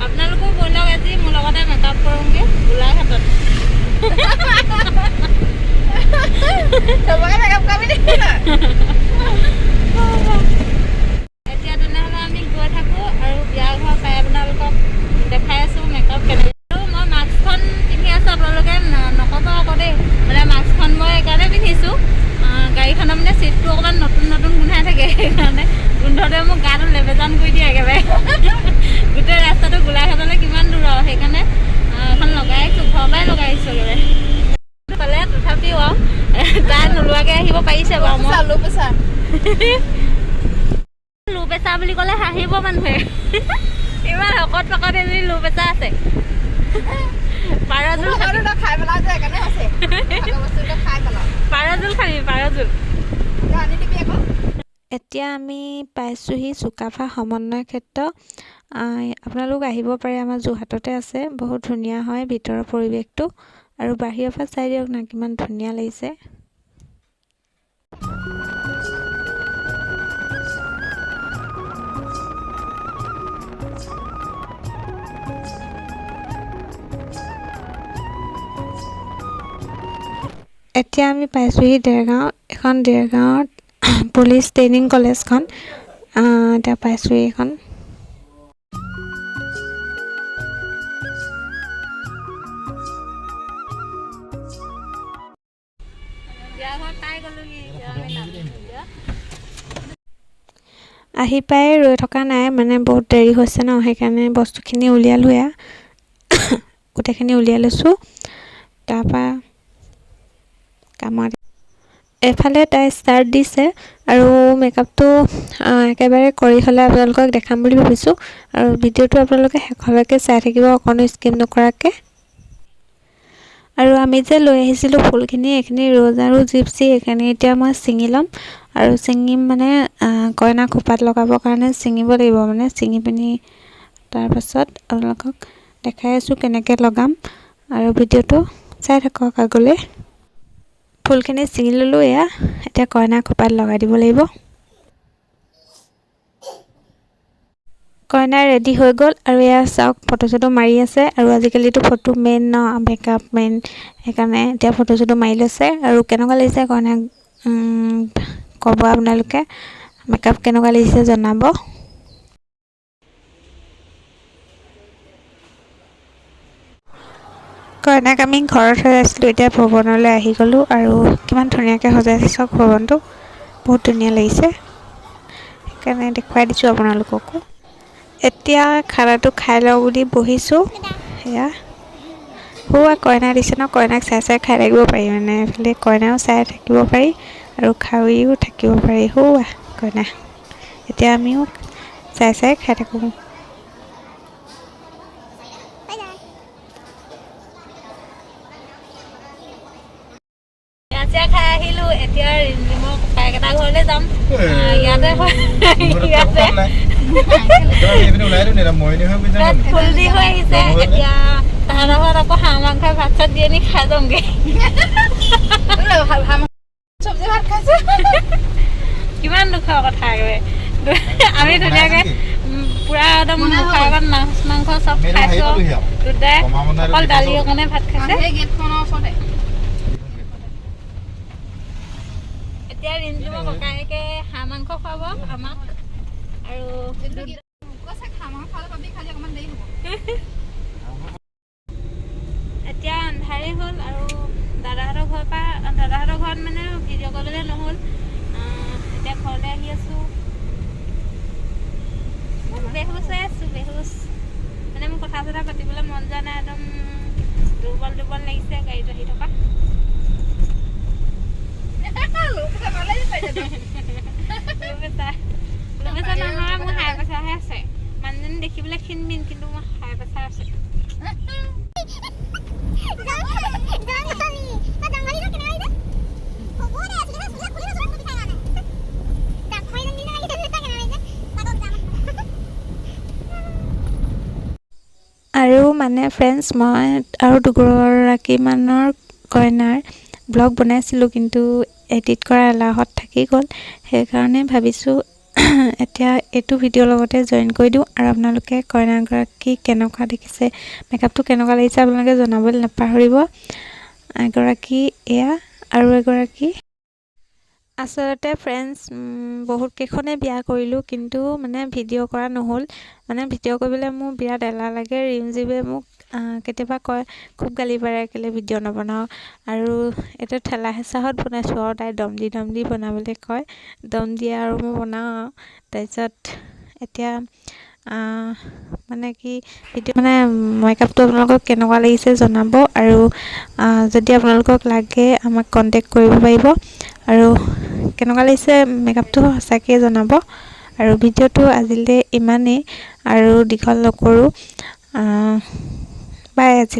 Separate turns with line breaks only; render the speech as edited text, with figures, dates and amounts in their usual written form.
আপোনালোকো বলক আজি মোৰ লগতে মেকআপ কৰোঁগে গোলাঘাটত
চবকে মেকআপ কৰাবি নেকি
এতিয়া তেনেহ'লে আমি গৈ থাকোঁ আৰু বিয়া ঘৰ পাই আপোনালোকক দেখাই আছোঁ মেকআপ কেনেকৈ মই মাস্কখন পিন্ধি আছোঁ আপোনালোকে নক'ব আকৌ দেই মানে মাস্কখন মই এইকাৰণে পিন্ধিছোঁ গাড়ীখনৰ মানে চিটটো অকণমান নতুন নতুন গোন্ধাই থাকে সেইকাৰণে গোন্ধটোৱে মোক গাটো লেবেজান কৰি দিয়ে একেবাৰে গোটেই ৰাস্তাটো গোলাঘাটলৈ কিমান দূৰ আৰু সেইকাৰণে এখন লগাই আহিছোঁ ঘৰৰ পৰাই লগাই আহিছোঁ একেবাৰে পালে তথাপিও আৰু তাই নোলোৱাকৈ আহিব পাৰিছে বাৰু মই
লো পেছা
লো পেছা বুলি ক'লে হাঁহিব মানুহে ইমান শকত পকত এজনী লো পেছা আছে পাৰজোল
খাই পেলাও যে সেইকাৰণে আছে খাই পেলাও
পাৰজোল খাবি পাৰজোল
আনি দিবি আকৌ
এতিয়া আমি পাইছোঁহি চুকাফা সমন্বয় ক্ষেত্ৰ আপোনালোক আহিব পাৰে আমাৰ যোৰহাটতে আছে বহুত ধুনীয়া হয় ভিতৰৰ পৰিৱেশটো আৰু বাহিৰৰ পৰা চাই দিয়ক না কিমান ধুনীয়া লাগিছে এতিয়া আমি পাইছোঁহি দেৰগাঁও এখন দেৰগাঁৱত পুলিচ ট্ৰেইনিং কলেজখন এতিয়া পাইছোঁহি এখন আহি পাই ৰৈ থকা নাই মানে বহুত দেৰি হৈছে ন সেইকাৰণে বস্তুখিনি উলিয়ালোঁ গোটেইখিনি উলিয়াই লৈছোঁ তাৰপৰা কামত এফালে তাই ষ্টাৰ্ট দিছে আৰু মেকআপটো একেবাৰে কৰি হ'লে আপোনালোকক দেখাম বুলি ভাবিছোঁ আৰু ভিডিঅ'টো আপোনালোকে শেষলৈকে চাই থাকিব অকণো স্কিপ নকৰাকৈ আৰু আমি যে লৈ আহিছিলোঁ ফুলখিনি এইখিনি ৰ'জ আৰু জিপচি এইখিনি এতিয়া মই ছিঙি ল'ম আৰু ছিঙিম মানে কইনা খোপাত লগাবৰ কাৰণে ছিঙিব লাগিব মানে ছিঙি পিনি তাৰপাছত আপোনালোকক দেখাই আছোঁ কেনেকৈ লগাম আৰু ভিডিঅ'টো চাই থাকক আগলৈ ফুলখিনি ছিঙি ল'লোঁ এতিয়া কইনা খোপাত লগাই দিব লাগিব কইনা ৰেডি হৈ গ'ল আৰু চাওক ফটো মাৰি আছে আৰু আজিকালিতো ফটো মেইন ন মেকআপ মেইন সেইকাৰণে এতিয়া ফটো মাৰি লৈছে আৰু কেনেকুৱা লাগিছে কইনাক ক'ব আপোনালোকে মেকআপ কেনেকুৱা লাগিছে জনাব কইনাক আমি ঘৰত হৈ আছিলোঁ এতিয়া ভৱনলৈ আহি গ'লোঁ আৰু কিমান ধুনীয়াকৈ সজাইছে চাওক ভৱনটো বহুত ধুনীয়া লাগিছে সেইকাৰণে দেখুৱাই দিছোঁ আপোনালোককো এতিয়া খানাটো খাই লওঁ বুলি বহিছোঁ কইনা দিছে ন কইনাক চাই চাই খাই থাকিব পাৰি মানে এইফালে কইনাও চাই থাকিব পাৰি আৰু খাইও থাকিব পাৰি কইনা এতিয়া আমিও চাই চাই খাই থাকোঁ
খাই আহিলোঁ এতিয়া ৰিমজিমৰ ককাইকেইটা ঘৰলৈ যাম ইয়াতে ফুল দি হৈ আহিছে এতিয়া তাহাঁতৰ ঘৰত আকৌ হাঁহ মাংসই ভাত চাত দি আনি খাই যামগৈ
চব্জি ভাত খাইছে
কিমান দুখৰ কথা একেবাৰে আমি ধুনীয়াকৈ পুৰা একদম মুখৰ আগত মাছ মাংস চব খাইছোঁ দুটাই অকল দালি অকণে ভাত খাইছে এতিয়া ৰিমজিমৰ ককায়েকে হাঁহ মাংস খুৱাব আমাক আৰু এতিয়া আন্ধাৰেই হ'ল আৰু দাদাহঁতৰ ঘৰত মানে ভিডিঅ' কৰিবলৈ নহ'ল এতিয়া ঘৰলৈ আহি আছোঁ বেহুচ হৈ আছোঁ মানে মোৰ কথা চথা পাতিবলৈ মন যোৱা নাই একদম দুৰ্বল লাগিছে গাড়ীত আহি থকা নহয় মোৰ হাই প্ৰেছাৰহে আছে মানুহজনী দেখিবলৈ ক্ষীণ কিন্তু মোৰ হাই প্ৰেছাৰ আছে
আৰু মানে ফ্ৰেণ্ডছ মই আৰু দুগৰাকীমানৰ কইনাৰ ব্লগ বনাইছিলোঁ কিন্তু এডিট কৰা এলাহত থাকি গ'ল সেইকাৰণে ভাবিছোঁ এতিয়া এইটো ভিডিঅ'ৰ লগতে জইন কৰি দিওঁ আৰু আপোনালোকে কইনাগৰাকী কেনেকুৱা দেখিছে মেকআপটো কেনেকুৱা লাগিছে আপোনালোকে জনাবলৈ নাপাহৰিব এগৰাকী এয়া আৰু এগৰাকী আচলতে ফ্ৰেণ্ডছ বহুত কেইখনে বিয়া কৰিলোঁ কিন্তু মানে ভিডিঅ' কৰা নহ'ল মানে ভিডিঅ' কৰিবলৈ মোৰ বিৰাট এলাহ লাগে ৰিমজিবে মোক কেতিয়াবা কয় খুব গালি পাৰে কেলৈ ভিডিঅ' নবনাওঁ আৰু এইটো ঠেলা হেঁচাহত বনাইছোঁ আৰু তাই দম দি বনাবলৈ কয় দম দিয়ে আৰু মই বনাওঁ আৰু তাৰপিছত এতিয়া মানে কি ভিডিঅ' মানে মেকআপটো আপোনালোকক কেনেকুৱা লাগিছে জনাব আৰু যদি আপোনালোকক লাগে আমাক কণ্টেক্ট কৰিব পাৰিব আৰু কেনেকুৱা লাগিছে মেকআপটো সঁচাকৈ জনাব আৰু ভিডিঅ'টো আজিলৈ ইমানেই আৰু দীঘল নকৰোঁ বাই আজি